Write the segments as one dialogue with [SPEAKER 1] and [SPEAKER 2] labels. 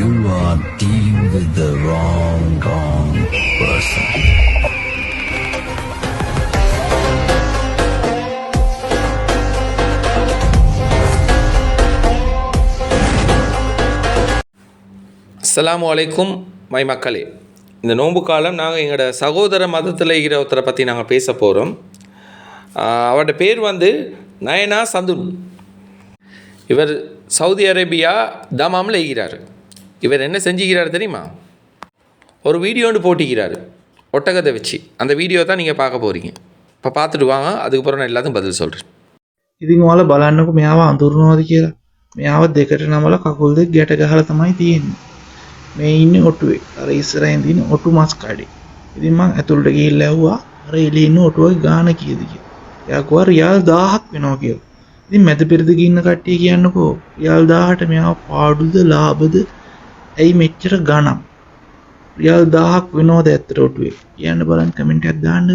[SPEAKER 1] You are dealing with the wrong person.
[SPEAKER 2] அஸ்ஸலாமு அலைக்கும் my மக்களே. இந்த நோன்பு காலம் நாங்கள் எங்களோட சகோதர மதத்தில் இருக்கிற ஒருத்தரை பற்றி நாங்கள் பேச போகிறோம். அவரோட பேர் நயனா சந்துன். இவர் சவுதி அரேபியா தமாமில் இருக்கிறார். இவர் என்ன செஞ்சுக்கிறார் தெரியுமா? ஒரு வீடியோ ஒன்று போட்டிக்கிறார் ஒட்டகத்தை வச்சு. அந்த வீடியோ தான் நீங்கள் பார்க்க போகிறீங்க. இப்போ பார்த்துட்டு வாங்க, அதுக்கப்புறம் நான் எல்லாத்துக்கும் பதில் சொல்கிறேன்.
[SPEAKER 3] ඉතින් ඔයාලා බලන්නකො මෙයාව අඳුරනවාද කියලා. මෙයාව දෙකට නමලා කකුල් දෙක ගැට ගහලා තමයි තියෙන්නේ. මේ ඉන්නේ ඔටුවේ. අර ඉස්සරහින් තියෙන ඔටු මස් කඩේ. ඉතින් මං ඇතුළට ගිහිල්ලා ඇහුවා අර එළියේ ඉන්න ඔටුවගේ ගාණ කීයද කියලා. එයා කිව්වා රියල් 1000ක් වෙනවා කියලා. ඉතින් මැද පෙරදිග ඉන්න කට්ටිය කියන්නකෝ රියල් 1000ට මෙයාව පාඩුද ලාභද? ඇයි මෙච්චර ගණන්? රියල් 1000ක් වෙනවද ඇත්තට ඔටුවේ? කියන්න බලන්න කමෙන්ට් එකක් දාන්න.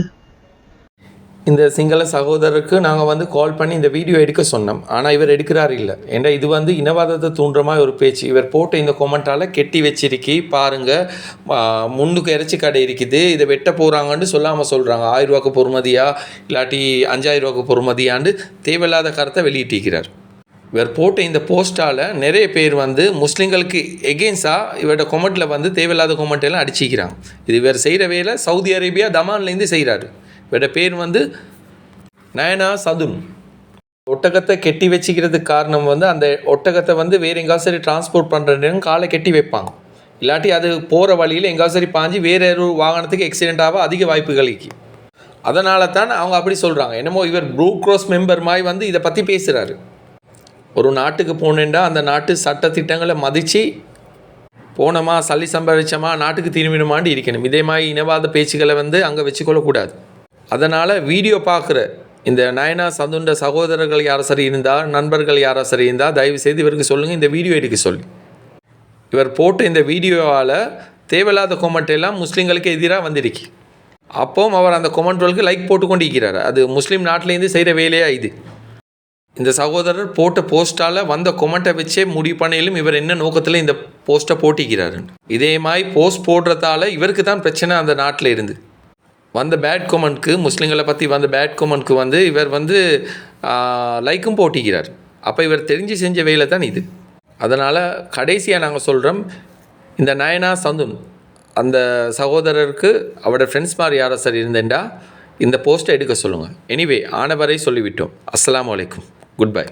[SPEAKER 2] இந்த சிங்கள சகோதரருக்கு நாங்கள் கால் பண்ணி இந்த வீடியோ எடுக்க சொன்னோம். ஆனால் இவர் எடுக்கிறார் இல்லை. ஏன்னா இது இனவாதத்தை தூண்டுற மாதிரி ஒரு பேச்சு. இவர் போட்ட இந்த கொமெண்ட்டால் கெட்டி வச்சிருக்கி பாருங்கள், முன்னுக்கு இறைச்சி கடை இருக்குது, இதை வெட்ட போகிறாங்கன்னு சொல்லாமல் சொல்கிறாங்க. 1000 ரூபாய்க்கு பொறுமதியா இல்லாட்டி 5000 ரூபாய்க்கு பொறுமதியான்னு தேவையில்லாத கருத்தை வெளியிட்டிருக்கிறார். இவர் போட்ட இந்த போஸ்ட்டால் நிறைய பேர் முஸ்லீம்களுக்கு எகெயின்ஸ்டாக இவரோட கொமெண்ட்டில் தேவையில்லாத கொமெண்ட் எல்லாம் அடிச்சிக்கிறாங்க. இது இவர் செய்கிற வேலை சவுதி அரேபியா தமான்லேருந்து செய்கிறாரு. இவரோட பேர் நயனா சதுன். ஒட்டகத்தை கெட்டி வச்சுக்கிறதுக்கு காரணம் அந்த ஒட்டகத்தை வேறு எங்காவது சரி டிரான்ஸ்போர்ட் பண்ணுற காலை கெட்டி வைப்பாங்க. இல்லாட்டி அது போகிற வழியில் எங்காவது சரி பாஞ்சு வேறு ஒரு வாகனத்துக்கு ஆக்சிடென்ட் ஆக அதிக வாய்ப்புகள் இருக்குது. அதனால தான் அவங்க அப்படி சொல்கிறாங்க. என்னமோ இவர் ப்ளூ கிராஸ் மெம்பர் மாதிரி இதை பற்றி பேசுகிறாரு. ஒரு நாட்டுக்கு போனேன்டா அந்த நாட்டு சட்டத்திட்டங்களை மதித்து போனோமா, சல்லி சம்பாதிச்சோமா, நாட்டுக்கு திரும்பினோமான்னு இருக்கணும். இதே மாதிரி இனவாத பேச்சுக்களை அங்கே வச்சுக்கொள்ளக்கூடாது. அதனால் வீடியோ பார்க்குற இந்த நயனா சந்துண்ட சகோதரர்கள் யாரும் சரி இருந்தால், நண்பர்கள் யாரும் சரி இருந்தால் தயவுசெய்து இவருக்கு சொல்லுங்கள் இந்த வீடியோ எடுக்க சொல்லி. இவர் போட்டு இந்த வீடியோவால் தேவையில்லாத கொமெண்ட் எல்லாம் முஸ்லீம்களுக்கு எதிராக வந்திருக்கு. அப்போவும் அவர் அந்த கொமெண்ட்களுக்கு லைக் போட்டு கொண்டு இருக்கிறார். அது முஸ்லீம் நாட்டிலேருந்து செய்கிற வேலையாக இது. இந்த சகோதரர் போட்ட போஸ்ட்டால் வந்த கொமெண்ட்டை வச்சே முடிவு பண்ணிலும் இவர் என்ன நோக்கத்தில் இந்த போஸ்ட்டை போட்டிக்கிறாரு. இதே மாதிரி போஸ்ட் போடுறதால இவருக்கு தான் பிரச்சனை. அந்த நாட்டில் இருந்து வந்த பேட் கொமெண்ட்க்கு, முஸ்லீம்களை பற்றி வந்த பேட் கொமெண்ட்க்கு இவர் லைக்கும் போட்டிக்கிறார். அப்போ இவர் தெரிஞ்சு செஞ்ச வேலை தான் இது. அதனால் கடைசியாக நாங்கள் சொல்கிறோம், இந்த நயனா சந்துன் அந்த சகோதரருக்கு அவரோட ஃப்ரெண்ட்ஸ் மாதிரி யாரோ சரி இருந்தேன்டா இந்த போஸ்ட்டை எடுக்க சொல்லுங்கள். எனிவே ஆனவரை சொல்லிவிட்டோம். அஸ்ஸலாமு அலைக்கும். Good bye.